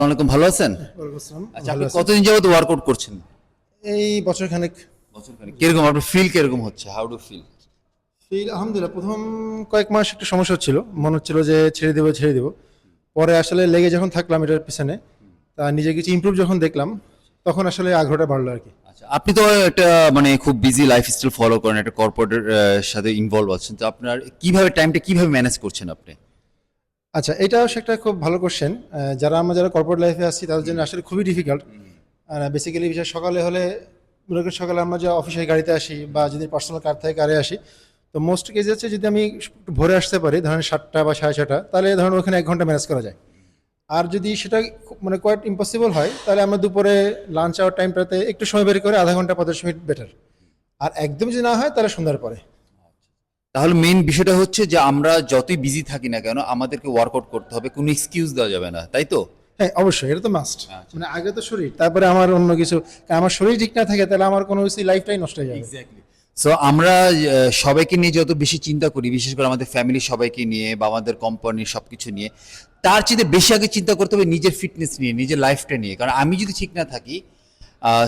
আসসালামু আলাইকুম, ভালো আছেন? ওয়ালাইকুম আসসালাম। আচ্ছা, ভালো আপনি আছি। কতদিন যাবত ওয়ার্কআউট করছেন? এই বছর খানেক। বছর খানেক। কিরকম আপনার ফিল কিরকম হচ্ছে? How do feel? ফিল আলহামদুলিল্লাহ, প্রথম কয়েক মাস একটু সমস্যা হচ্ছিল, মনে হচ্ছিল যে ছেড়ে দেবো। পরে আসলে লেগে যখন থাকলাম এটার পিছনে, তা নিজে কিছু ইমপ্রুভ যখন দেখলাম, তখন আসলে আগ্রহটা বাড়লো আর কি। আচ্ছা, আপনি তো একটা মানে খুব বিজি লাইফস্টাইল ফলো করেন, একটা কর্পোরেটের সাথে ইনভলভ আছেন, তো আপনার কিভাবে ম্যানেজ করছেন আপনি? আচ্ছা, এটাও সে একটা খুব ভালো কোশ্চেন। যারা কর্পোরেট লাইফে আছি তাদের জন্য আসলে খুবই ডিফিকাল্ট। বেসিক্যালি বিষয় সকালে হলে, মনে করি সকালে আমরা যে অফিসের গাড়িতে আসি বা যদি পার্সোনাল কার থেকে কারে আসি, তো মোস্ট কেস হচ্ছে যদি আমি একটু ভোরে আসতে পারি, ধরেন 7টা বা 6:30, তাহলে ধরেন ওখানে 1 ঘন্টা ম্যানেজ করা যায়। আর যদি সেটা মানে কোয়াইট ইম্পসিবল হয়, তাহলে আমরা দুপুরে লাঞ্চ আওয়ার টাইমটাতে একটু সময় বের করে আধা ঘন্টা 45 মিনিট বেটার। আর একদম যদি না হয় তাহলে সন্ধ্যার পরে। তাহলে মেইন বিষয়টা হচ্ছে যে আমরা যতই বিজি থাকি না কেন আমাদেরকে ওয়ার্কআউট করতে হবে, কোনো এক্সকিউজ দেওয়া যাবে না, তাই তো? হ্যাঁ, অবশ্যই এটা তো মাস্ট। আচ্ছা। মানে আগে তো শরীর, তারপরে আমার অন্য কিছু। কারণ আমার শরীর ঠিক না থাকে তাহলে আমার কোনো কিছু লাইফটাই নষ্ট হয়ে যাবে। সো আমরা সবাইকে নিয়ে যত বেশি চিন্তা করি, বিশেষ করে আমাদের ফ্যামিলির সবাইকে নিয়ে বা আমাদের কোম্পানির সবকিছু নিয়ে, তার চেয়ে বেশি আগে চিন্তা করতে হবে নিজের ফিটনেস নিয়ে, নিজের লাইফটা নিয়ে। কারণ আমি যদি ঠিক না থাকি,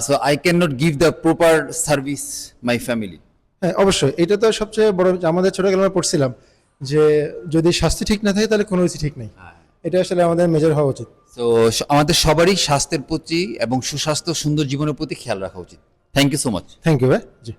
so I can not give the proper service my family. হ্যাঁ, অবশ্যই এটা তো সবচেয়ে বড়। আমাদের ছোটবেলায় আমরা পড়ছিলাম যে যদি স্বাস্থ্য ঠিক না থাকে তাহলে কোনো কিছু ঠিক নেই। এটা আসলে আমাদের মেজর হওয়া উচিত। তো আমাদের সবারই স্বাস্থ্যের প্রতি এবং সুস্বাস্থ্য সুন্দর জীবনের প্রতি খেয়াল রাখা উচিত। Thank you so much. Thank you ভাই। জি।